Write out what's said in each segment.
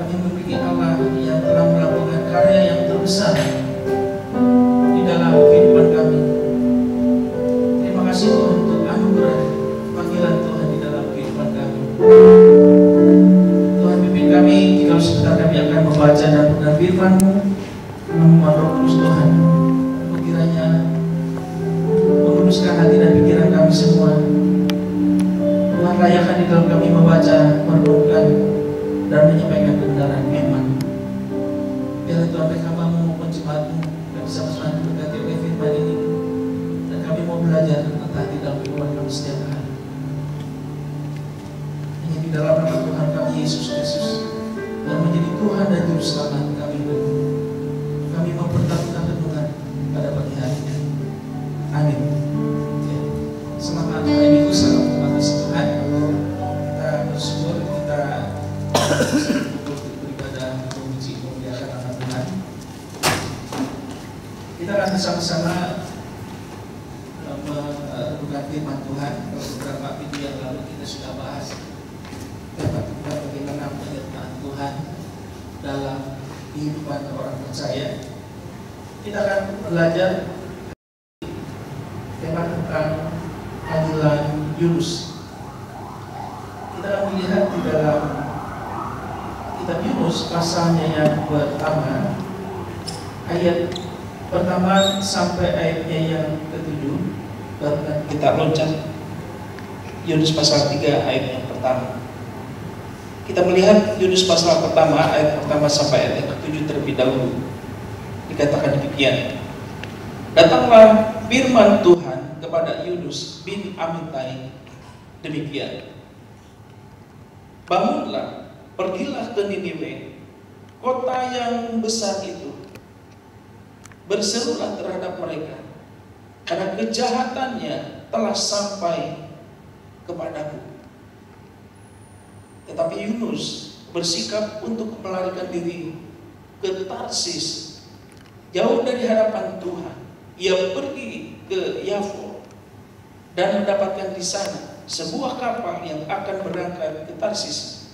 Kami memiliki Allah yang telah melakukan karya yang terbesar di dalam kehidupan kami. Terima kasih Tuhan untuk anugerah panggilan Tuhan di dalam kehidupan kami. Tuhan pimpin kami, jika sebentar kami akan membaca dan mendengar firman-Mu. Memohon Roh Kudus Tuhan, kiranya menguduskan hati dan pikiran kami semua. Tuhan layakan di dalam kami membaca, merenungkan, dan menyampaikan kebenaran firman. Biarlah Tuhan baik hamba-Mu maupun jemaat-Mu yang bersama-sama diberkati oleh firman ini, dan kami mau belajar tentang di dalam kehidupan kami setiap hari. Hanya di dalam nama Tuhan kami Yesus Kristus yang menjadi Tuhan dan Juru Selamat kami berdua. Kami mempertaruhkan renungan pada pagi hari ini. Amin. Selamat hari Minggu, salam umat Tuhan. Kita bersyukur kita beribadah memuji memuliakan nama Tuhan. Kita akan bersama-sama merenungkan firman Tuhan. Beberapa video yang lalu kita sudah bahas bagaimana penyertaan Tuhan dalam kehidupan orang percaya. Kita akan belajar tema tentang panggilan Yunus. Kita akan melihat di dalam kitab Yunus pasalnya yang pertama, ayat pertama sampai ayatnya yang ke-7. Baru kita loncat Yunus pasal 3 ayat yang pertama. Kita melihat Yunus pasal pertama ayat pertama sampai ayat yang ke-7 terlebih dahulu. Dikatakan demikian. Datanglah firman Tuhan kepada Yunus bin Amittai demikian. Bangunlah, pergilah ke Niniwe, kota yang besar itu. Berserulah terhadap mereka, karena kejahatannya telah sampai kepadaku. Tetapi Yunus bersikap untuk melarikan diri ke Tarsis, jauh dari hadapan Tuhan. Ia pergi ke Yafo dan mendapatkan di sana sebuah kapal yang akan berangkat ke Tarsis.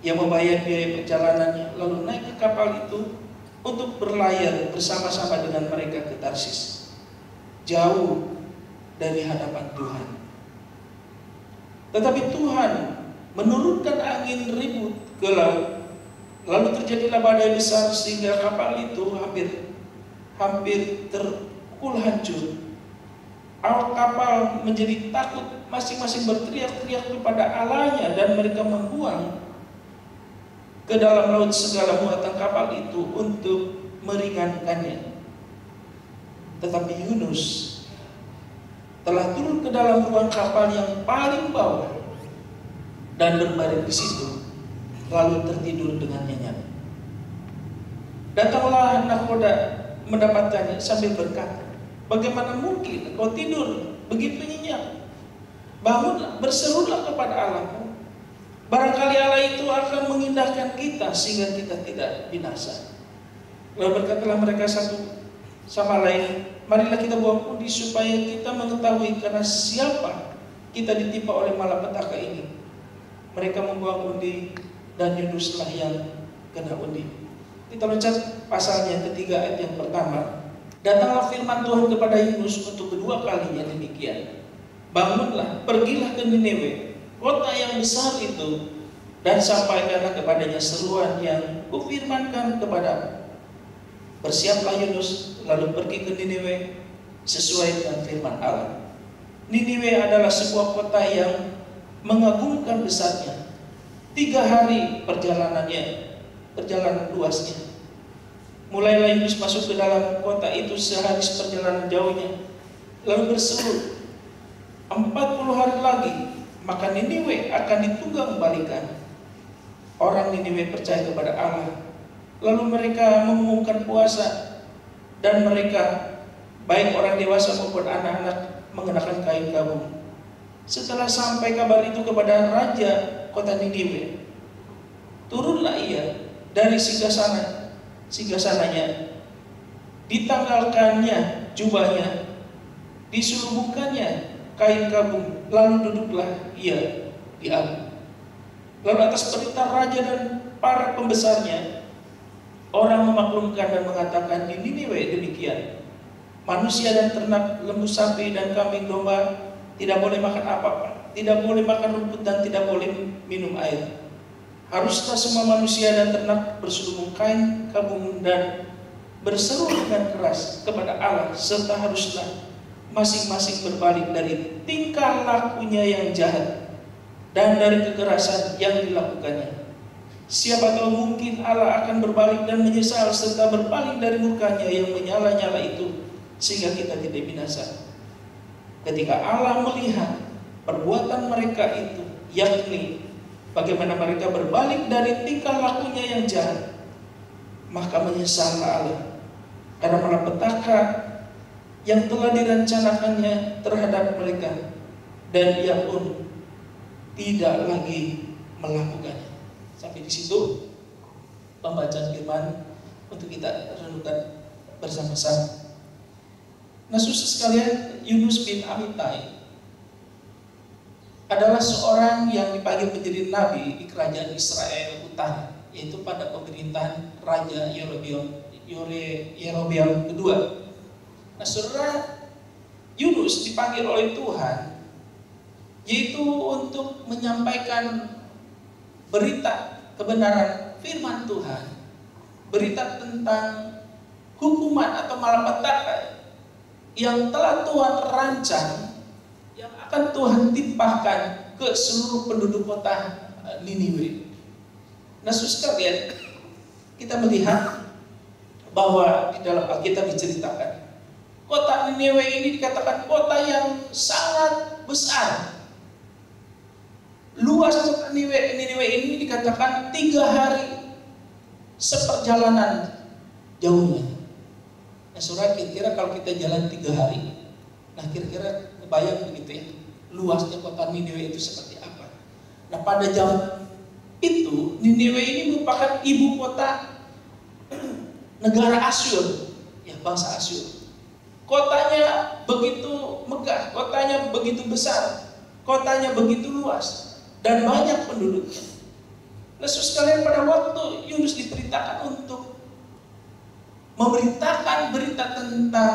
Ia membayar biaya perjalanannya, lalu naik ke kapal itu untuk berlayar bersama-sama dengan mereka ke Tarsis, jauh dari hadapan Tuhan. Tetapi Tuhan menurunkan angin ribut ke laut, lalu terjadilah badai besar sehingga kapal itu hampir terpukul hancur. Awak kapal menjadi takut, masing-masing berteriak-teriak kepada Allahnya, dan mereka membuang ke dalam laut segala muatan kapal itu untuk meringankannya. Tetapi Yunus telah turun ke dalam ruang kapal yang paling bawah dan berbaring di situ, lalu tertidur dengan nyenyak. Datanglah nahkoda mendapatkannya sambil berkata, bagaimana mungkin kau tidur begitu nyenyak? Bangunlah, berserulah kepada Allahmu. Barangkali Allah itu akan mengindahkan kita sehingga kita tidak binasa. Lalu berkatalah mereka satu sama lain, marilah kita bawa undi supaya kita mengetahui karena siapa kita ditimpa oleh malapetaka ini. Mereka membawa undi dan Yunuslah yang kena undi. Kita loncat pasalnya ketiga ayat yang pertama. Datanglah firman Tuhan kepada Yunus untuk kedua kalinya demikian. Bangunlah, pergilah ke Niniwe, kota yang besar itu, dan sampaikanlah kepadanya seruan yang kufirmankan kepadamu. Bersiaplah Yunus, lalu pergi ke Niniwe sesuai dengan firman Allah. Niniwe adalah sebuah kota yang mengagumkan besarnya. 3 hari perjalanan luasnya. Mulailah Yunus masuk ke dalam kota itu sehari perjalanan jauhnya, lalu berseru, 40 hari lagi maka Niniwe akan ditunggang balikan. Orang Niniwe percaya kepada Allah, lalu mereka mengumumkan puasa, dan mereka baik orang dewasa maupun anak-anak mengenakan kain gabung. Setelah sampai kabar itu kepada raja kota Niniwe, turunlah ia dari singgasananya, ditanggalkannya jubahnya, diselubungkannya kain gabung, lalu duduklah ia di abu. Lalu atas perintah raja dan para pembesarnya, orang memaklumkan dan mengatakan di Niniwe demikian. Manusia dan ternak, lembu sapi dan kambing domba tidak boleh makan apa-apa, tidak boleh makan rumput dan tidak boleh minum air. Haruslah semua manusia dan ternak berselubung kain kabung dan berseru dengan keras kepada Allah, serta haruslah masing-masing berbalik dari tingkah lakunya yang jahat dan dari kekerasan yang dilakukannya. Siapa tahu mungkin Allah akan berbalik dan menyesal serta berpaling dari murkanya yang menyala-nyala itu, sehingga kita tidak binasa. Ketika Allah melihat perbuatan mereka itu, yakni bagaimana mereka berbalik dari tingkah lakunya yang jahat, maka menyesallah Allah karena malapetaka yang telah direncanakannya terhadap mereka, dan Ia pun tidak lagi melakukannya. Sampai di situ pembacaan firman untuk kita renungkan bersama-sama. Nah, saudara sekalian, Yunus bin Amittai adalah seorang yang dipanggil menjadi nabi di kerajaan Israel Utara, yaitu pada pemerintahan Raja Yerobeam kedua. Nah, saudara, Yunus dipanggil oleh Tuhan yaitu untuk menyampaikan berita kebenaran firman Tuhan, berita tentang hukuman atau malapetaka yang telah Tuhan rancang, yang akan Tuhan timpahkan ke seluruh penduduk kota Niniwe. Nah, saudara sekalian, kita melihat bahwa di dalam Alkitab diceritakan kota Niniwe ini dikatakan kota yang sangat besar. Luas kota Niniwe ini dikatakan 3 hari seperjalanan jauhnya. Nah, saudara, kira-kira kalau kita jalan 3 hari, nah kira-kira kebayang begitu ya, luasnya kota Niniwe itu seperti apa. Nah, pada zaman itu Niniwe ini merupakan ibu kota negara Asyur, ya, bangsa Asyur. Kotanya begitu megah, kotanya begitu besar, kotanya begitu luas, dan banyak penduduknya. Nah, saudara sekalian, pada waktu Yunus diperintahkan untuk memberitakan berita tentang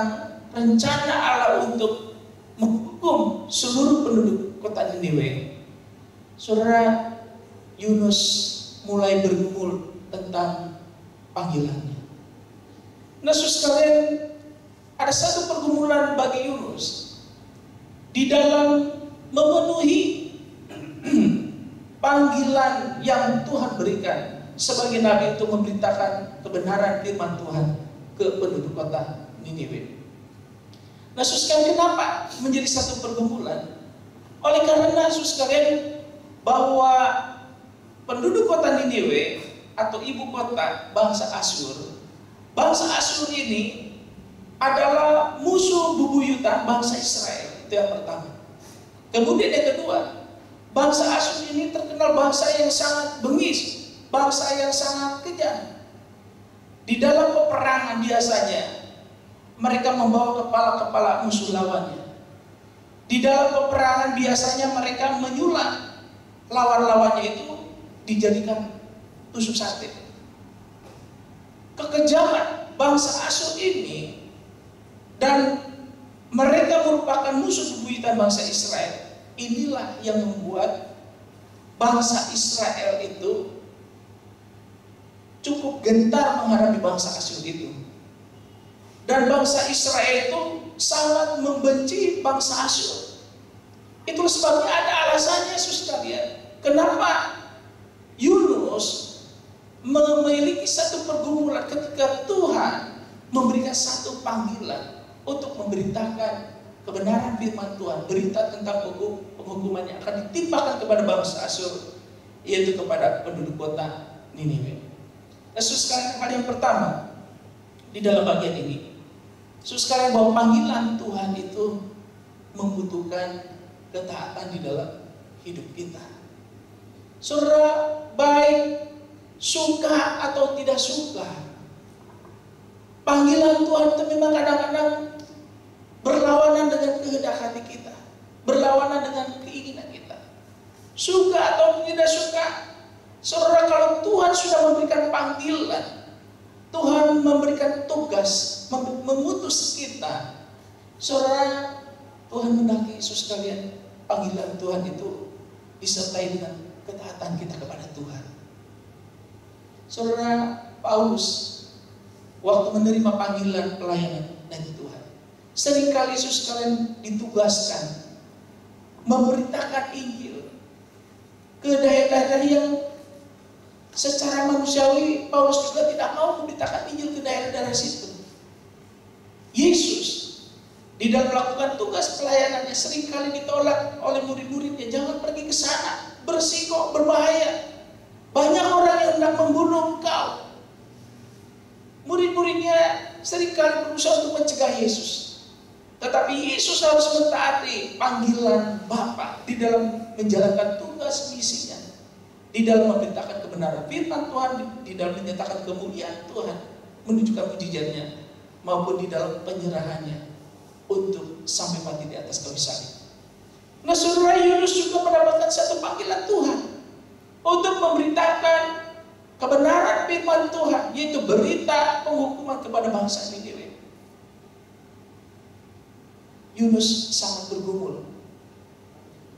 rencana Allah untuk menghukum seluruh penduduk kota Niniwe, saudara, Yunus mulai bergumul tentang panggilannya. Nah, saudara sekalian, ada satu pergumulan bagi Yunus di dalam memenuhi panggilan yang Tuhan berikan sebagai nabi untuk memberitakan kebenaran firman Tuhan ke penduduk kota Niniwe. Nah, saudara sekalian, kenapa menjadi satu pergumulan? Oleh karena, saudara sekalian, bahwa penduduk kota Niniwe atau ibu kota bangsa Asyur ini adalah musuh bebuyutan bangsa Israel. Itu yang pertama. Kemudian yang kedua, bangsa Asyur ini terkenal bangsa yang sangat bengis, bangsa yang sangat kejam. Di dalam peperangan biasanya mereka membawa kepala-kepala musuh lawannya. Di dalam peperangan biasanya mereka menyulap lawan-lawannya itu dijadikan tusuk sate. Kekejaman bangsa Asyur ini, dan mereka merupakan musuh bebuyutan bangsa Israel. Inilah yang membuat bangsa Israel itu cukup gentar menghadapi bangsa Asyur itu. Dan bangsa Israel itu sangat membenci bangsa Asyur. Itu sebabnya ada alasannya, saudara. Kenapa Yunus memiliki satu pergumulan ketika Tuhan memberikan satu panggilan untuk memberitakan kebenaran firman Tuhan, berita tentang penghukuman yang akan ditimpakan kepada bangsa Asyur, yaitu kepada penduduk kota Niniwe. Yesus sekalian, hal yang pertama di dalam bagian ini, Yesus sekalian, bahwa panggilan Tuhan itu membutuhkan ketaatan di dalam hidup kita. Saudara, baik suka atau tidak suka, panggilan Tuhan itu memang kadang-kadang berlawanan dengan kehendak hati kita, berlawanan dengan keinginan kita. Suka atau tidak suka, Saudara, kalau Tuhan sudah memberikan panggilan, Tuhan memberikan tugas, mengutus kita, saudara, Tuhan mendaki Yesus sekalian, panggilan Tuhan itu disertai dengan ketaatan kita kepada Tuhan. Saudara, Paulus waktu menerima panggilan pelayanan dari Tuhan, seringkali Yesus sekalian ditugaskan memberitakan Injil ke daerah-daerah yang secara manusiawi Paulus juga tidak mau memberitakan Injil ke daerah-daerah situ. Yesus di dalam melakukan tugas pelayanannya seringkali ditolak oleh murid-muridnya. Jangan pergi ke sana, bersiko, berbahaya. Banyak orang yang hendak membunuh engkau. Murid-muridnya seringkali berusaha untuk mencegah Yesus. Tetapi Yesus harus mentaati panggilan Bapa di dalam menjalankan tugas misinya, di dalam memberitakan kebenaran firman Tuhan, di dalam menyatakan kemuliaan Tuhan, menunjukkan mujizatnya, maupun di dalam penyerahannya untuk sampai mati di atas kayu salib. Nah, saudara, Yunus juga mendapatkan satu panggilan Tuhan untuk memberitakan kebenaran firman Tuhan, yaitu berita penghukuman kepada bangsa Niniwe. Yunus sangat bergumul,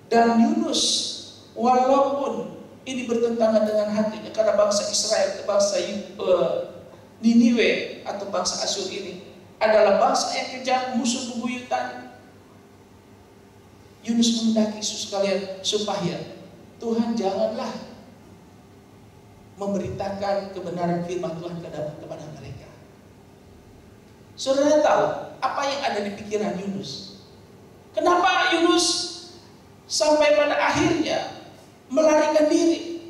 dan Yunus walaupun ini bertentangan dengan hatinya, karena bangsa Israel, bangsa Niniwe atau bangsa Asyur ini adalah bangsa yang kejam, musuh bebuyutan. Yunus mendaki Yesus sekalian supaya Tuhan janganlah memberitakan kebenaran firman Tuhan kepada mereka. Saudara tahu apa yang ada di pikiran Yunus? Kenapa Yunus sampai pada akhirnya melarikan diri?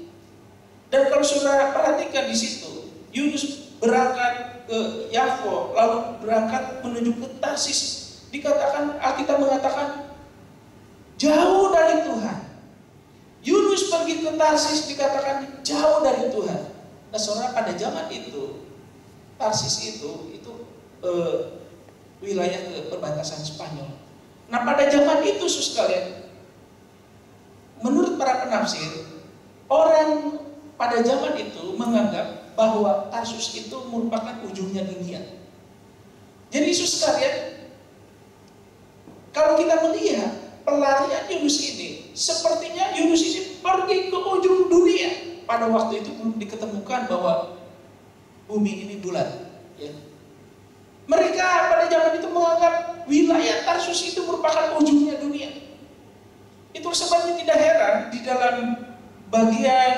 Dan kalau saudara perhatikan di situ, Yunus berangkat ke Yafo, lalu berangkat menuju ke Tarsis. Dikatakan, Alkitab mengatakan jauh dari Tuhan. Yunus pergi ke Tarsis, dikatakan jauh dari Tuhan. Nah, saudara, pada zaman itu Tarsis itu wilayah ke perbatasan Spanyol. Nah, pada zaman itu, saudara sekalian, menurut para penafsir, orang pada zaman itu menganggap bahwa Tarsus itu merupakan ujungnya dunia. Jadi Yesus sekalian, kalau kita melihat pelarian Yunus ini, sepertinya Yunus ini pergi ke ujung dunia. Pada waktu itu belum diketemukan bahwa bumi ini bulat. Ya. Mereka pada zaman itu menganggap wilayah Tarsus itu merupakan ujungnya dunia. Itu sebabnya tidak heran di dalam bagian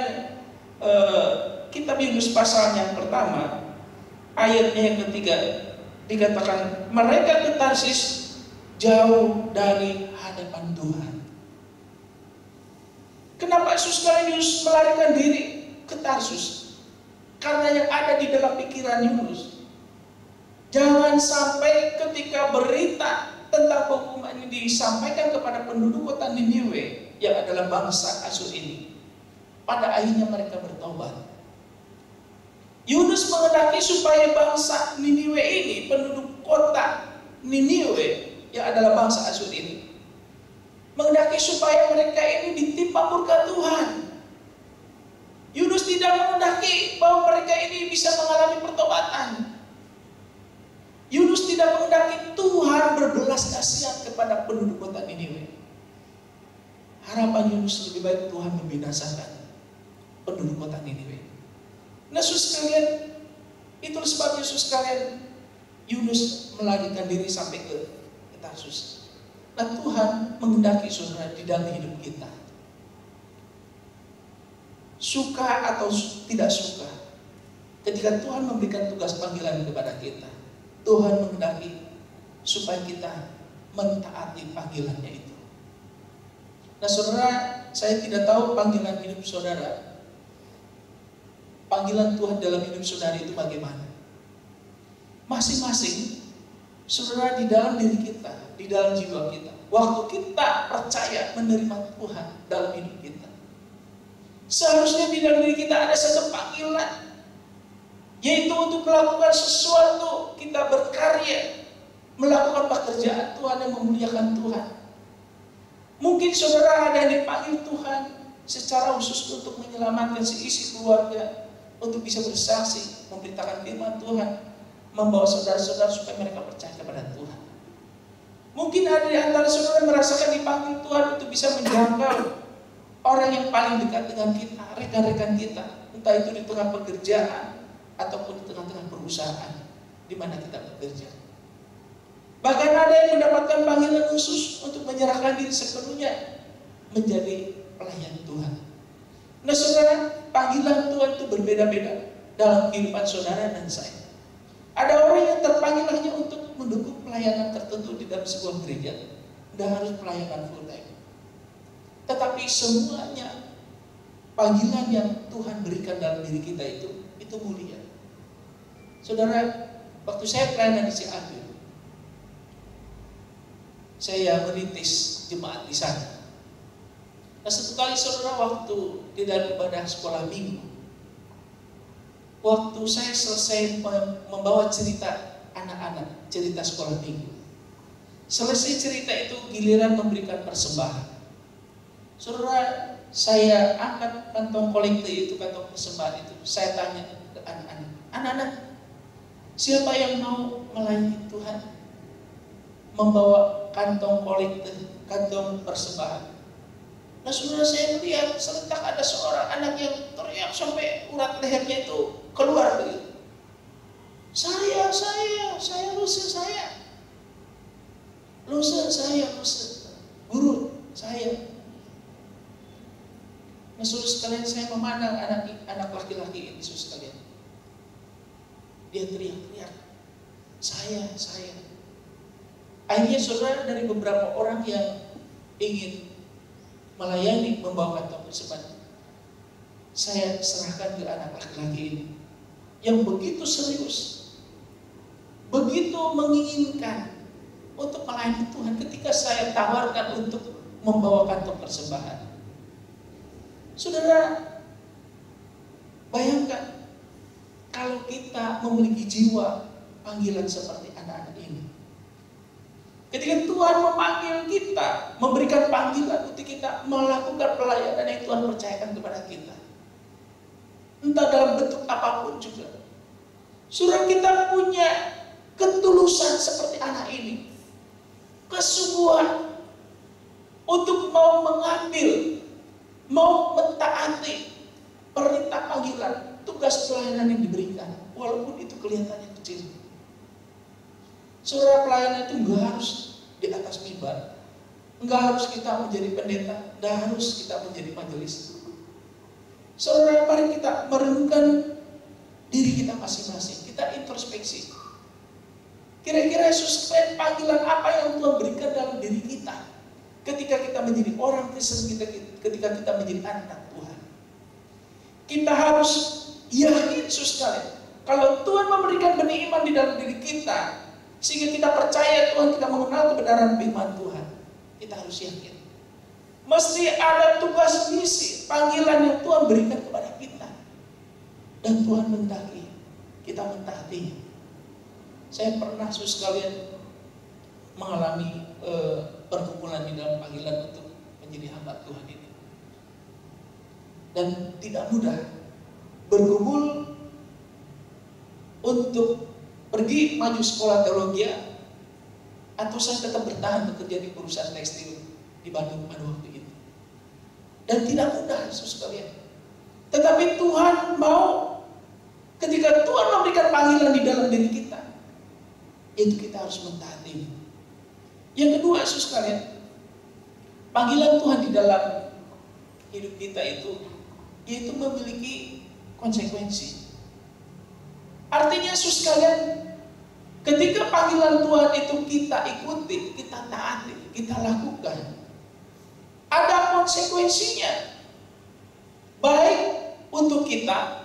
kitab Yunus pasal yang pertama, ayatnya yang ketiga, dikatakan mereka ke Tarsis jauh dari hadapan Tuhan. Kenapa Yesus Yunus melarikan diri ke Tarsus? Karena yang ada di dalam pikiran Yunus, jangan sampai ketika berita tentang penghukuman ini disampaikan kepada penduduk kota Niniwe yang adalah bangsa Asyur ini, pada akhirnya mereka bertobat. Yunus menghendaki supaya bangsa Niniwe ini, penduduk kota Niniwe yang adalah bangsa Asyur ini, menghendaki supaya mereka ini ditimpa murka Tuhan. Yunus tidak menghendaki bahwa mereka ini bisa mengalami pertobatan. Yunus tidak menghendaki Tuhan berbelas kasihan kepada penduduk kota Niniwe. Harapan Yunus lebih baik Tuhan membinasakan penduduk kota Niniwe. Nah, Yesus sekalian, itulah sebabnya Yesus sekalian, Yunus melarikan diri sampai ke Tarsus. Nah, Tuhan menghendaki saudara di dalam hidup kita, suka atau tidak suka, ketika Tuhan memberikan tugas panggilan kepada kita, Tuhan menghendaki supaya kita mentaati panggilannya itu. Nah, saudara, saya tidak tahu panggilan hidup saudara, panggilan Tuhan dalam hidup saudara itu bagaimana. Masing-masing saudara di dalam diri kita, di dalam jiwa kita, waktu kita percaya menerima Tuhan dalam hidup kita, seharusnya di dalam diri kita ada satu panggilan, yaitu untuk melakukan sesuatu, kita berkarya, melakukan pekerjaan Tuhan yang memuliakan Tuhan. Mungkin saudara ada yang dipanggil Tuhan secara khusus untuk menyelamatkan seisi keluarga, untuk bisa bersaksi, memberitakan firman Tuhan, membawa saudara-saudara supaya mereka percaya kepada Tuhan. Mungkin ada di antara saudara merasakan dipanggil Tuhan untuk bisa menjangkau orang yang paling dekat dengan kita, rekan-rekan kita, entah itu di tengah pekerjaan ataupun di tengah-tengah perusahaan di mana kita bekerja. Bahkan ada yang mendapatkan panggilan khusus untuk menyerahkan diri sepenuhnya menjadi pelayan Tuhan. Nah saudara, panggilan Tuhan itu berbeda-beda dalam kehidupan saudara dan saya. Ada orang yang terpanggil hanya untuk mendukung pelayanan tertentu di dalam sebuah gereja, dan harus pelayanan full time. Tetapi semuanya panggilan yang Tuhan berikan dalam diri kita itu mulia. Saudara, waktu saya pelayanan di Cianjur, saya merintis jemaat di sana. Nah, satu kali saudara, waktu di dalam ibadah sekolah minggu, waktu saya selesai membawa cerita anak-anak, cerita sekolah minggu, selesai cerita itu giliran memberikan persembahan. Saudara, saya angkat kantong kolekte itu, kantong persembahan itu, saya tanya ke anak-anak, anak-anak, siapa yang mau melayani Tuhan, membawa kantong kolekte, kantong persembahan? Nah saudara, saya melihat serentak ada seorang anak yang teriak sampai urat lehernya itu keluar begitu. Saya, guru, saya. Nah saudara sekalian, saya memandang anak laki-laki ini, saudara sekalian. Dia teriak-teriak, saya. Akhirnya saudara, dari beberapa orang yang ingin melayani, membawa kantong persembahan, saya serahkan ke anak laki-laki ini yang begitu serius, begitu menginginkan untuk melayani Tuhan. Ketika saya tawarkan untuk membawa kantong persembahan, saudara, bayangkan kalau kita memiliki jiwa panggilan seperti anak-anak ini. Ketika Tuhan memanggil kita, memberikan panggilan untuk kita melakukan pelayanan yang Tuhan percayakan kepada kita, entah dalam bentuk apapun juga, saudara, kita punya ketulusan seperti anak ini, kesungguhan untuk mau mengambil, mau mentaati perintah panggilan, tugas pelayanan yang diberikan, walaupun itu kelihatannya kecil. Saudara, pelayanan itu nggak harus di atas mimbar, nggak harus kita menjadi pendeta, nggak harus kita menjadi majelis. Saudara, mari kita merenungkan diri kita masing-masing, kita introspeksi. Kira-kira Yesus, panggilan apa yang Tuhan berikan dalam diri kita ketika kita menjadi orang Kristen, ketika kita menjadi anak Tuhan. Kita harus yakin, Yesus sekalian, kalau Tuhan memberikan benih iman di dalam diri kita, sehingga kita percaya Tuhan, kita mengenal kebenaran firman Tuhan, kita harus yakin mesti ada tugas misi panggilan yang Tuhan berikan kepada kita, dan Tuhan menghendaki kita mentaatinya. Saya pernah, saudara sekalian, mengalami pergumulan di dalam panggilan untuk menjadi hamba Tuhan ini, dan tidak mudah bergumul untuk pergi maju sekolah teologi, atau saya tetap bertahan bekerja di perusahaan tekstil di Bandung pada waktu itu. Dan tidak mudah, saudara sekalian. Tetapi Tuhan mau, ketika Tuhan memberikan panggilan di dalam diri kita, itu kita harus mentaati. Yang kedua, saudara sekalian, panggilan Tuhan di dalam hidup kita itu, yaitu memiliki konsekuensi. Artinya, saudara sekalian, ketika panggilan Tuhan itu kita ikuti, kita taati, kita lakukan, ada konsekuensinya, baik untuk kita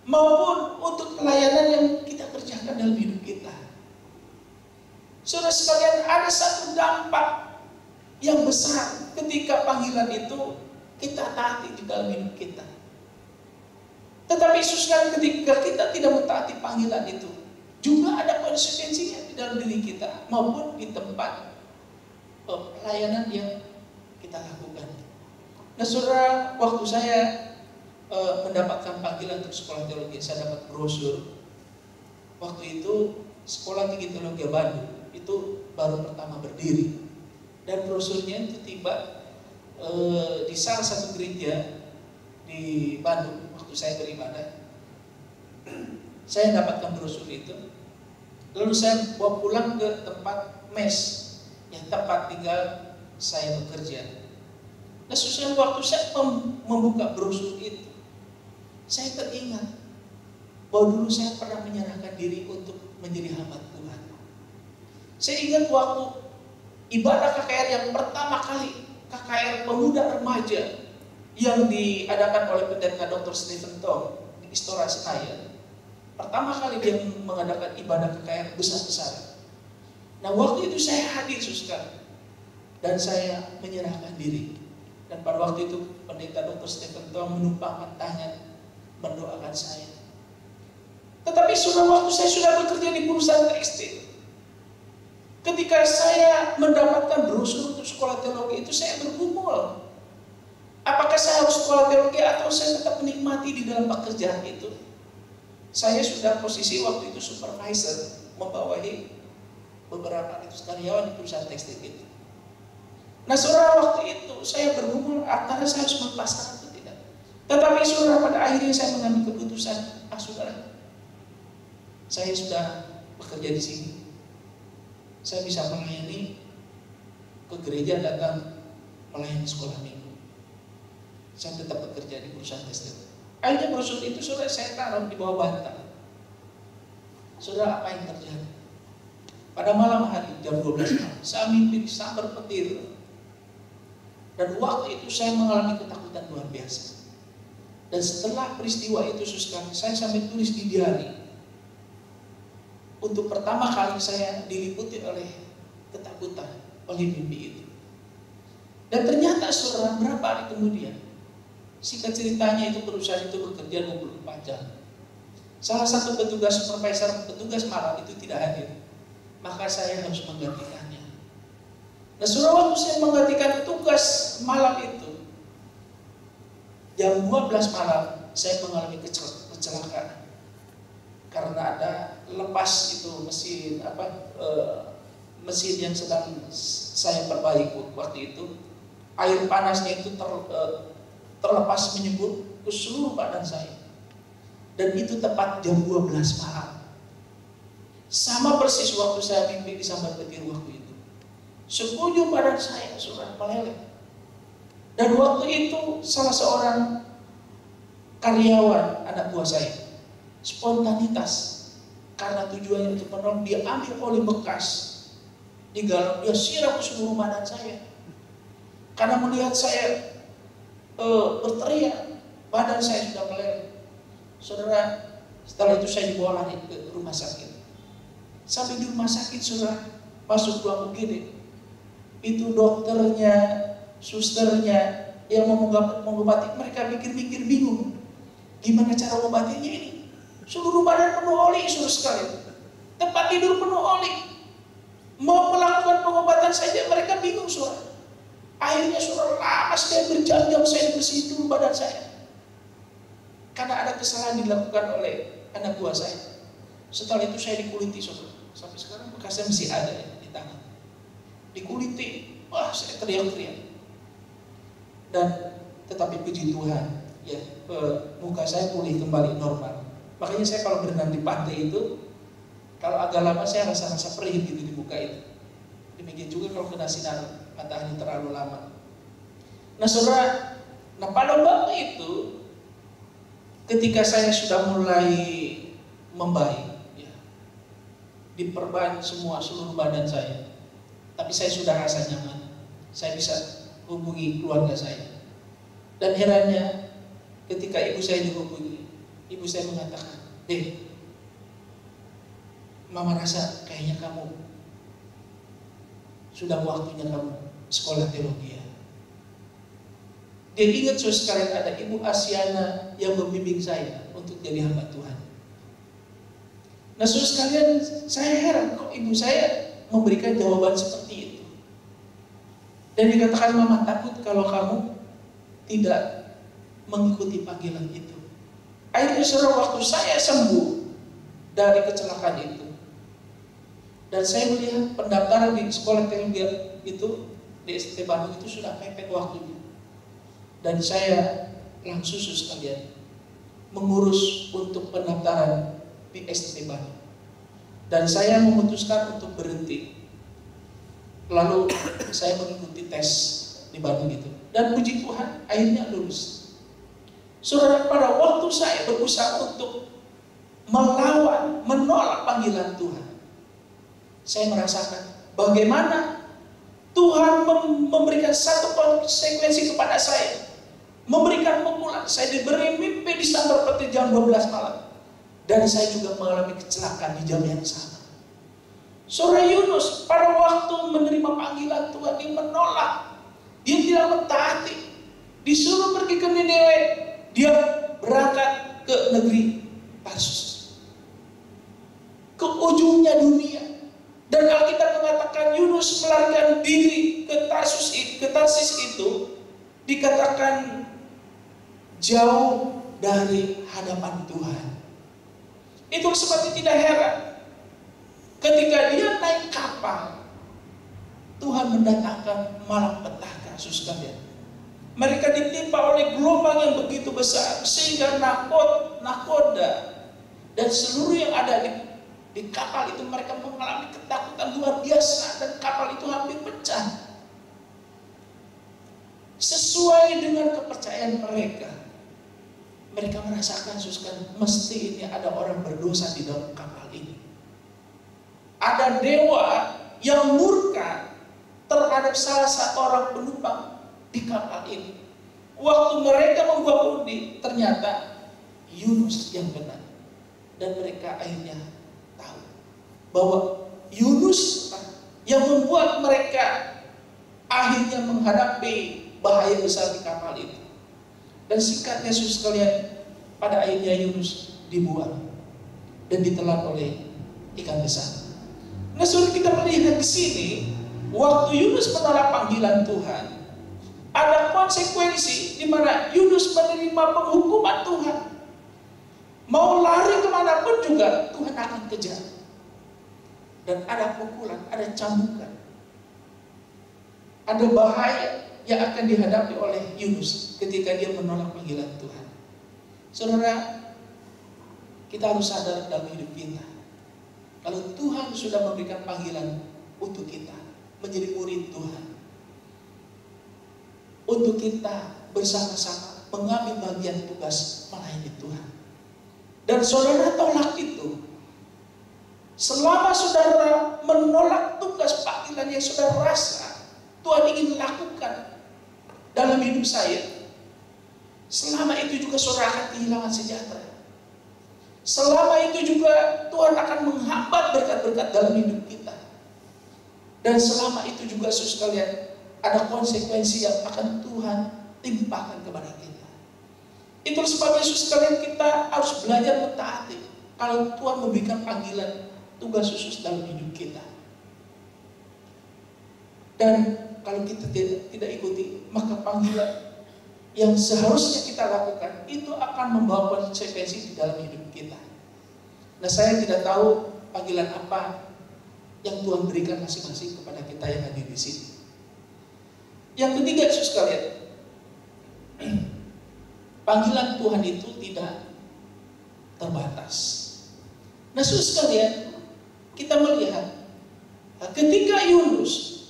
maupun untuk pelayanan yang kita kerjakan dalam hidup kita. Saudara sekalian, ada satu dampak yang besar ketika panggilan itu kita taati di dalam hidup kita. Tetapi saudara, ketika kita tidak mentaati panggilan itu, juga ada konsekuensinya di dalam diri kita maupun di tempat pelayanan yang kita lakukan. Nah saudara, waktu saya mendapatkan panggilan untuk sekolah teologi, saya dapat brosur. Waktu itu Sekolah Tinggi Teologi Bandung itu baru pertama berdiri, dan brosurnya itu tiba di salah satu gereja di Bandung waktu saya beribadah. Saya dapatkan brosur itu, lalu saya bawa pulang ke tempat mes yang tempat tinggal saya bekerja. Nah sesuai waktu saya membuka brosur itu, saya teringat bahwa dulu saya pernah menyerahkan diri untuk menjadi hamba Tuhan. Saya ingat waktu ibadah KKR yang pertama kali, KKR pemuda remaja yang diadakan oleh pendeta Dr. Stephen Tong di Istora Senayan. Pertama kali dia mengadakan ibadah KKR besar-besaran. Nah waktu itu saya hadir saudara, dan saya menyerahkan diri. Dan pada waktu itu pendeta Dr. Stephen Tong menumpangkan tangan mendoakan saya. Tetapi sudah waktu saya sudah bekerja di perusahaan tekstil, ketika saya mendapatkan brosur untuk sekolah teologi itu, saya bergumul. Apakah saya harus sekolah teologi atau saya tetap menikmati di dalam pekerjaan itu? Saya sudah posisi waktu itu supervisor, membawahi beberapa karyawan di perusahaan tekstil itu. Nah saudara, waktu itu saya bergumul antara saya harus melepaskan atau tidak. Tetapi saudara, pada akhirnya saya mengambil keputusan, saudara, saya sudah bekerja di sini, saya bisa melayani ke gereja, datang melayani sekolah minggu. Saya tetap bekerja di perusahaan tekstil. Akhirnya brosur itu saudara saya taruh di bawah bantal. Saudara, apa yang terjadi? Pada malam hari jam 12 malam, saya mimpi disambar petir. Dan waktu itu saya mengalami ketakutan luar biasa. Dan setelah peristiwa itu saya sampai tulis di diari. Untuk pertama kali saya diliputi oleh ketakutan, oleh mimpi itu. Dan ternyata saudara, berapa hari kemudian, singkat ceritanya itu perusahaan itu bekerja 24 jam. Salah satu petugas supervisor, petugas malam itu tidak hadir. Maka saya harus menggantikannya. Nah saudara, waktu saya menggantikan tugas malam itu, jam 12 malam saya mengalami kecelakaan. Karena ada lepas itu mesin yang sedang saya perbaiki waktu itu, air panasnya itu terlepas menyembur ke seluruh badan saya. Dan itu tepat jam 12 malam. Sama persis waktu saya mimpi disambar petir waktu itu. Sekujur badan saya sudah meleleh. Dan waktu itu salah seorang karyawan anak buah saya, spontanitas, karena tujuannya untuk menolong, dia ambil oli bekas di galon, dia siram ke seluruh badan saya. Karena melihat saya berteriak, badan saya sudah meleleh. Saudara, setelah itu saya dibawa lari ke rumah sakit. Sampai di rumah sakit, saudara, masuk ruang UGD, itu dokternya, susternya yang mengobati, mereka mikir-mikir bingung, gimana cara mengobatinya ini? Seluruh badan penuh oli, saudara sekalian. Tempat tidur penuh oli. Mau melakukan pengobatan saja mereka bingung, saudara. Akhirnya saudara, lama sekali berjam-jam saya bersihin dulu badan saya. Karena ada kesalahan dilakukan oleh anak buah saya. Setelah itu saya dikuliti, saudara. Sampai sekarang bekasnya masih ada ya, di tangan. Dikuliti, wah saya teriak-teriak. Dan tetapi puji Tuhan, ya muka saya pulih kembali normal. Makanya saya kalau berenang di pantai itu, kalau agak lama saya rasa perih gitu di muka itu. Demikian juga kalau kena sinar matahari terlalu lama. Nah saudara, pada waktu itu, ketika saya sudah mulai membaik, ya, diperban seluruh badan saya, tapi saya sudah rasa nyaman, saya bisa hubungi keluarga saya. Dan herannya, ketika ibu saya dihubungi, ibu saya mengatakan, "Deh, mama rasa kayaknya kamu sudah waktunya kamu sekolah teologi ya." Dia ingat sekalian ada Ibu Asiana yang membimbing saya untuk jadi hamba Tuhan. Nah saudara sekalian, saya heran kok ibu saya memberikan jawaban seperti itu. Dan dikatakan, mama takut kalau kamu tidak mengikuti panggilan itu. Akhirnya saudara, waktu saya sembuh dari kecelakaan itu, dan saya melihat pendaftaran di sekolah teologi itu di ST Bandung itu sudah mepet waktunya, dan saya langsung sekalian mengurus untuk pendaftaran di ST Bandung, dan saya memutuskan untuk berhenti. Lalu saya mengikuti tes di Bandung itu, dan puji Tuhan akhirnya lulus. Saudara, pada waktu saya berusaha untuk melawan, menolak panggilan Tuhan, saya merasakan bagaimana Tuhan memberikan satu konsekuensi kepada saya, memberikan pukulan. Saya diberi mimpi di Sanggar Peti jam 12 malam, dan saya juga mengalami kecelakaan di jam yang sama. Saudara, Yunus pada waktu menerima panggilan Tuhan, dia menolak, dia tidak mentaati, disuruh pergi ke Niniwe, dia berangkat ke negeri Tarsus, ke ujungnya dunia. Dan Alkitab mengatakan Yunus melarikan diri ke Tarsis itu dikatakan jauh dari hadapan Tuhan. Itu sebabnya tidak heran ketika dia naik kapal, Tuhan mendatangkan malapetaka, saudara. Mereka ditimpa oleh gelombang yang begitu besar sehingga nakoda dan seluruh yang ada di kapal itu, mereka mengalami ketakutan luar biasa, dan kapal itu hampir pecah. Sesuai dengan kepercayaan mereka, mereka merasakan, saudara, mesti ini ada orang berdosa di dalam kapal ini. Ada dewa yang murka terhadap salah satu orang penumpang di kapal ini. Waktu mereka membuat undi, ternyata Yunus yang benar, dan mereka akhirnya tahu bahwa Yunus yang membuat mereka akhirnya menghadapi bahaya besar di kapal itu. Dan singkatnya saudara sekalian, pada akhirnya Yunus dibuang dan ditelan oleh ikan besar. Nah, saudara, kita melihat di sini waktu Yunus menolak panggilan Tuhan, ada konsekuensi di mana Yunus menerima penghukuman Tuhan. Mau lari kemanapun juga Tuhan akan kejar. Dan ada pukulan, ada cambukan, ada bahaya yang akan dihadapi oleh Yunus ketika dia menolak panggilan Tuhan. Saudara, kita harus sadar dalam hidup kita, kalau Tuhan sudah memberikan panggilan untuk kita menjadi murid Tuhan, untuk kita bersama-sama mengambil bagian tugas melayani Tuhan, dan saudara tolak itu, selama saudara menolak tugas panggilan yang saudara rasa Tuhan ingin lakukan dalam hidup saya, selama itu juga saudara akan kehilangan sejahtera. Selama itu juga Tuhan akan menghambat berkat-berkat dalam hidup kita. Dan selama itu juga saudara sekalian, ada konsekuensi yang akan Tuhan timpakan kepada kita. Itu sebabnya saudara sekalian, kita harus belajar mentaati kalau Tuhan memberikan panggilan tugas khusus dalam hidup kita. Dan kalau kita tidak ikuti, maka panggilan yang seharusnya kita lakukan itu akan membawa konsekuensi di dalam hidup kita. Nah, saya tidak tahu panggilan apa yang Tuhan berikan masing-masing kepada kita yang hadir di sini. Yang ketiga, saudara sekalian, panggilan Tuhan itu tidak terbatas. Nah, saudara sekalian, kita melihat ketika Yunus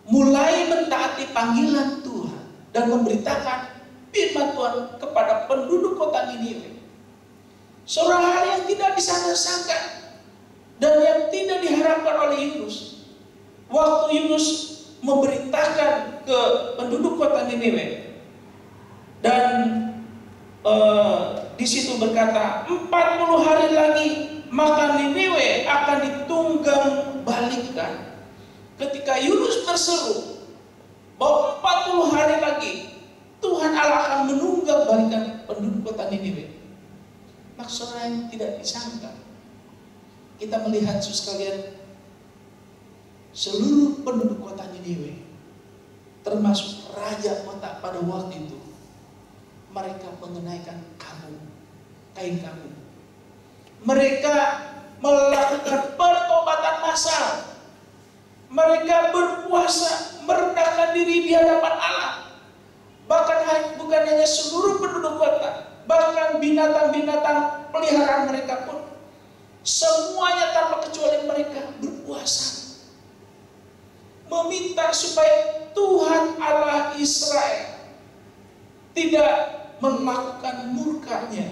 mulai mentaati panggilan Tuhan dan memberitakan firman Tuhan kepada penduduk kota Niniwe, seorang hal yang tidak disangka-sangka dan yang tidak diharapkan oleh Yunus. Waktu Yunus memberitakan ke penduduk kota Niniwe, dan di situ berkata 40 hari lagi maka Niniwe akan ditunggang balikan. Ketika Yunus berseru bahwa 40 hari lagi Tuhan Allah akan menunggang balikan penduduk kota Niniwe, maksudnya yang tidak disangka, kita melihat saudara sekalian, seluruh penduduk kota Niniwe, termasuk raja kota pada waktu itu, mereka mengenaikan kain kabung. Mereka melakukan pertobatan massal. Mereka berpuasa, merendahkan diri di hadapan Allah. Bahkan bukan hanya seluruh penduduk kota, bahkan binatang-binatang peliharaan mereka pun, semuanya tanpa kecuali mereka berpuasa, meminta supaya Tuhan Allah Israel tidak melakukan murkanya,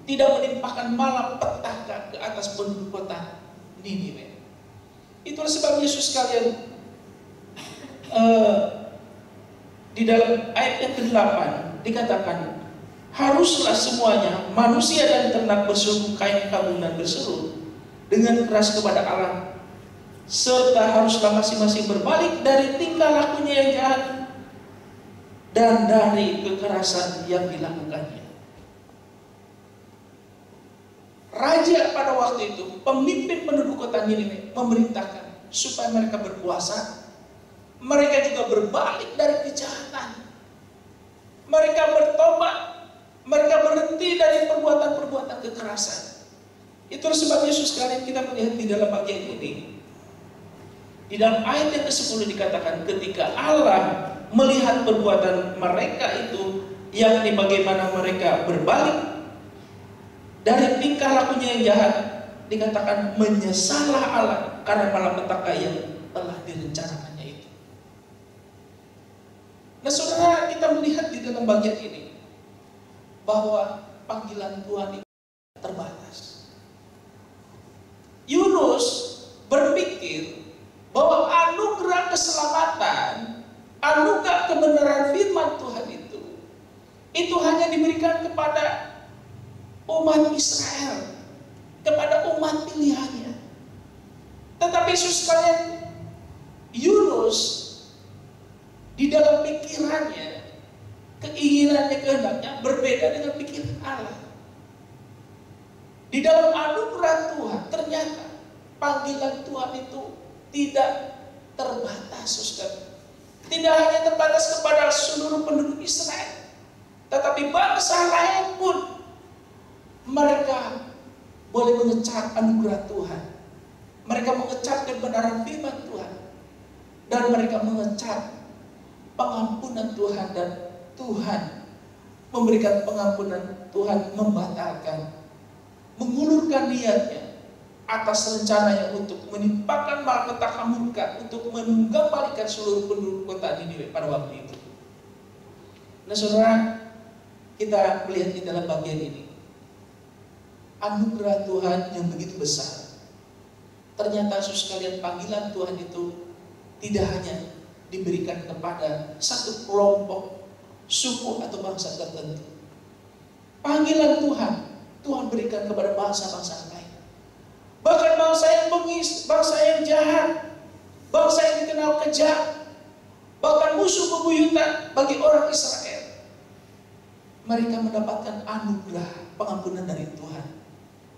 tidak menimpakan malapetaka ke atas penduduk kota Niniwe. Itulah sebab Yesus sekalian, di dalam ayat yang ke-8 dikatakan, haruslah semuanya manusia dan ternak berseru kain kabung dan berseru dengan keras kepada Allah, serta haruslah masing-masing berbalik dari tingkah lakunya yang jahat dan dari kekerasan yang dilakukannya. Raja pada waktu itu, pemimpin penduduk kota Niniwe, memerintahkan supaya mereka berpuasa. Mereka juga berbalik dari kejahatan. Mereka bertobat. Mereka berhenti dari perbuatan-perbuatan kekerasan. Itulah sebab Yesus sekalian, kita melihat di dalam bagian ini. Di dalam ayat yang ke-10 dikatakan, ketika Allah melihat perbuatan mereka itu, yakni bagaimana mereka berbalik dari tingkah lakunya yang jahat, dikatakan menyesallah Allah karena malapetaka yang telah direncanakannya itu. Nah saudara, kita melihat di dalam bagian ini bahwa panggilan Tuhan itu terbatas. Yunus berpikir bahwa anugerah keselamatan, anugerah kebenaran firman Tuhan itu hanya diberikan kepada umat Israel, kepada umat pilihannya. Tetapi Yesus sekalian, Yunus di dalam pikirannya, keinginannya, kehendaknya berbeda dengan pikiran Allah. Di dalam anugerah Tuhan, ternyata panggilan Tuhan itu tidak terbatas, saudara. Tidak hanya terbatas kepada seluruh penduduk Israel, tetapi bangsa lain pun mereka boleh mengecap anugerah Tuhan. Mereka mengecap kebenaran firman Tuhan, dan mereka mengecap pengampunan Tuhan, dan Tuhan memberikan pengampunan. Tuhan membatalkan, mengulurkan niatnya atas rencananya untuk menimpakan malapetaka murka, untuk menggambalikan seluruh penduduk kota Niniwe pada waktu itu. Nah saudara, kita melihat di dalam bagian ini anugerah Tuhan yang begitu besar. Ternyata saudara sekalian, panggilan Tuhan itu tidak hanya diberikan kepada satu kelompok, suku atau bangsa tertentu. Panggilan Tuhan berikan kepada bangsa-bangsa lain. Bahkan bangsa yang bengis, bangsa yang jahat, bangsa yang dikenal kejam, bahkan musuh bebuyutan bagi orang Israel. Mereka mendapatkan anugerah pengampunan dari Tuhan,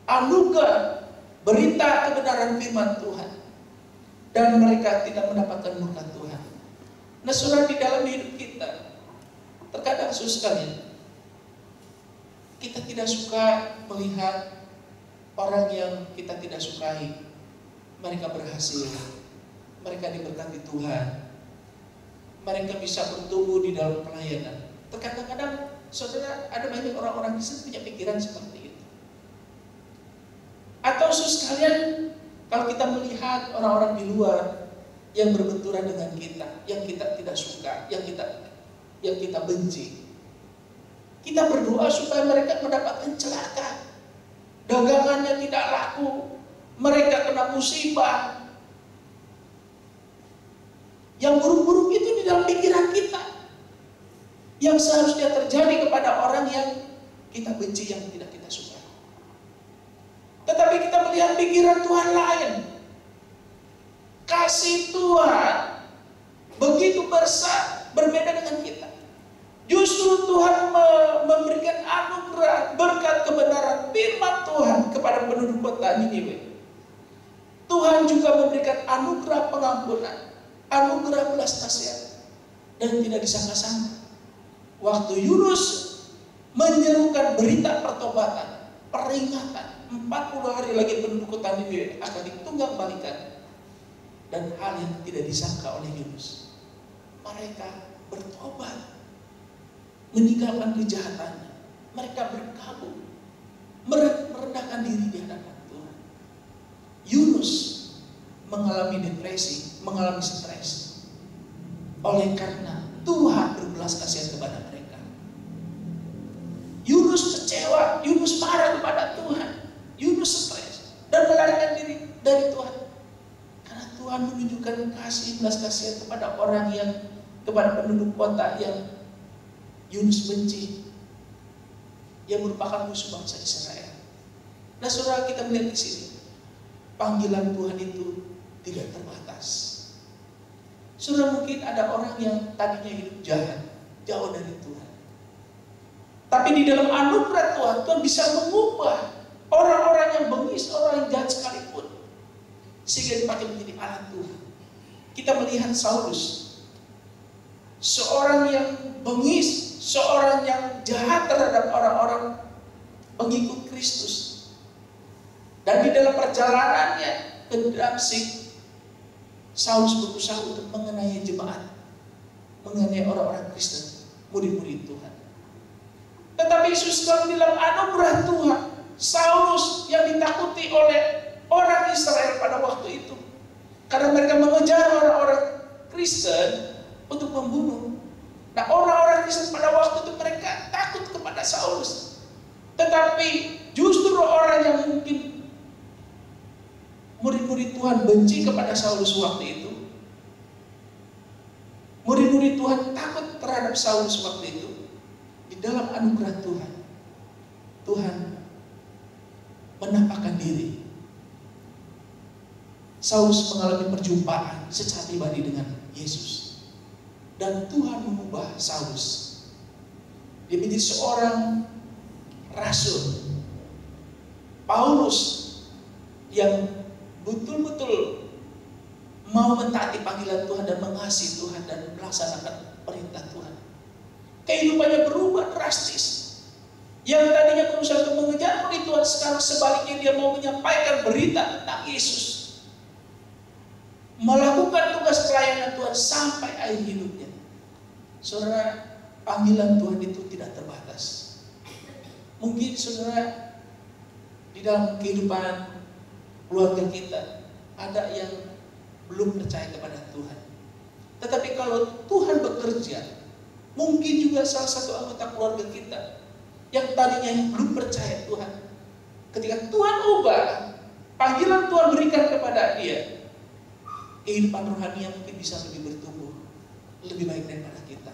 anugerah berita kebenaran firman Tuhan, dan mereka tidak mendapatkan murka Tuhan. Nah saudara, di dalam hidup kita terkadang saudara sekalian, kita tidak suka melihat orang yang kita tidak sukai, mereka berhasil, mereka diberkati Tuhan, mereka bisa bertumbuh di dalam pelayanan. Terkadang-kadang saudara, ada banyak orang-orang di sini punya pikiran seperti itu. Atau saudara sekalian, kalau kita melihat orang-orang di luar yang berbenturan dengan kita, yang kita tidak suka, yang kita benci, kita berdoa supaya mereka mendapatkan celaka, dagangannya tidak laku, mereka kena musibah. Yang buruk-buruk itu di dalam pikiran kita, yang seharusnya terjadi kepada orang yang kita benci, yang tidak kita suka. Tetapi kita melihat pikiran Tuhan lain. Kasih Tuhan begitu besar, berbeda dengan kita. Justru Tuhan memberikan anugerah berkat kebenaran firman Tuhan kepada penduduk kota Niniwe. Tuhan juga memberikan anugerah pengampunan, anugerah belas kasihan, dan tidak disangka-sangka. Waktu Yunus menyerukan berita pertobatan, peringatan. 40 hari lagi penduduk kota Niniwe akan ditunggang balikan. Dan hal yang tidak disangka oleh Yunus, mereka bertobat, meninggalkan kejahatannya. Mereka berkabung, merendahkan diri di hadapan Tuhan. Yunus mengalami depresi, mengalami stres, oleh karena Tuhan berbelas kasihan kepada mereka. Yunus kecewa, Yunus marah kepada Tuhan, Yunus stres dan melarikan diri dari Tuhan. Karena Tuhan menunjukkan kasih, belas kasihan kepada orang yang, kepada penduduk kota yang Yunus benci, yang merupakan musuh bangsa Israel. Nah, saudara, kita melihat di sini panggilan Tuhan itu tidak terbatas. Saudara, mungkin ada orang yang tadinya hidup jahat, jauh dari Tuhan. Tapi di dalam anugerah Tuhan, Tuhan bisa mengubah orang-orang yang bengis, orang yang jahat sekalipun, sehingga dipakai menjadi alat Tuhan. Kita melihat Saulus, seorang yang bengis, seorang yang jahat terhadap orang-orang pengikut Kristus. Dan di dalam perjalanannya ke Damsyik, Saulus berusaha untuk mengenai jemaat, mengenai orang-orang Kristen, murid-murid Tuhan. Tetapi Yesus, kalau di dalam anugerah Tuhan, Saulus yang ditakuti oleh orang Israel pada waktu itu, karena mereka mengejar orang-orang Kristen untuk membunuh. Nah, orang-orang Kristen pada waktu itu mereka takut kepada Saulus. Tetapi justru orang yang mungkin murid-murid Tuhan benci kepada Saulus waktu itu, murid-murid Tuhan takut terhadap Saulus waktu itu, di dalam anugerah Tuhan, Tuhan menampakkan diri. Saulus mengalami perjumpaan secara pribadi dengan Yesus. Dan Tuhan mengubah Saulus. Dia menjadi seorang rasul. Paulus yang betul-betul mau mentaati panggilan Tuhan dan mengasihi Tuhan dan melaksanakan perintah Tuhan. Kehidupannya berubah drastis. Yang tadinya berusaha untuk mengejar murid Tuhan, sekarang sebaliknya dia mau menyampaikan berita tentang Yesus, melakukan tugas pelayanan Tuhan sampai akhir hidupnya. Saudara, panggilan Tuhan itu tidak terbatas. Mungkin saudara, di dalam kehidupan keluarga kita ada yang belum percaya kepada Tuhan. Tetapi kalau Tuhan bekerja, mungkin juga salah satu anggota keluarga kita yang tadinya belum percaya Tuhan, ketika Tuhan ubah, panggilan Tuhan berikan kepada dia, kehidupan rohani yang mungkin bisa lebih bertumbuh, lebih baik daripada kita.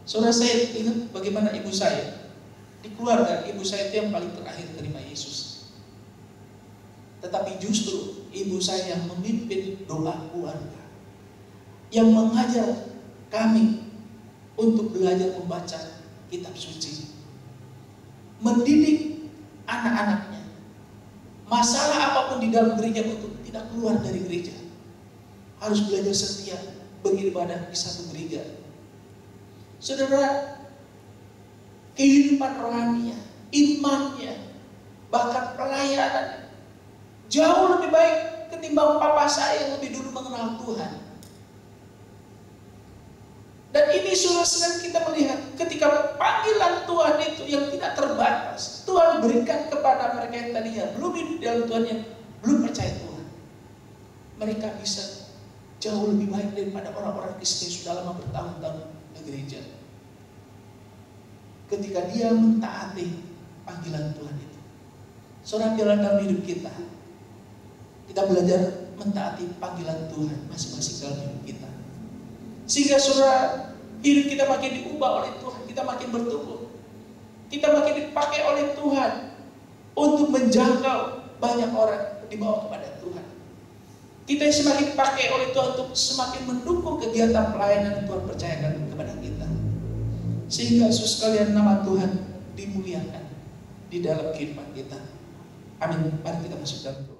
Saudara, saya ingat bagaimana ibu saya, di keluarga ibu saya itu yang paling terakhir terima Yesus. Tetapi justru ibu saya yang memimpin doa keluarga, yang mengajar kami untuk belajar membaca kitab suci, mendidik anak-anaknya, masalah apapun di dalam gereja untuk tidak keluar dari gereja, harus belajar setia beribadah di satu gereja. Saudara, kehidupan rohaninya, imannya, bahkan pelayanannya jauh lebih baik ketimbang papa saya yang lebih dulu mengenal Tuhan. Dan ini saudara, kita melihat ketika panggilan Tuhan itu yang tidak terbatas, Tuhan berikan kepada mereka yang tadinya belum hidup di dalam Tuhan, yang belum percaya Tuhan, mereka bisa jauh lebih baik daripada orang-orang Kristen yang sudah lama bertahun-tahun di gereja. Ketika dia mentaati panggilan Tuhan itu. Saudara, dalam hidup kita belajar mentaati panggilan Tuhan masing-masing dalam hidup kita. Sehingga saudara, hidup kita makin diubah oleh Tuhan, kita makin bertumbuh, kita makin dipakai oleh Tuhan untuk menjangkau banyak orang dibawa kepada Tuhan. Kita semakin dipakai oleh Tuhan untuk semakin mendukung kegiatan pelayanan yang Tuhan percayakan kepada kita. Sehingga saudara sekalian, nama Tuhan dimuliakan di dalam kehidupan kita. Amin. Mari kita masuk dalam doa.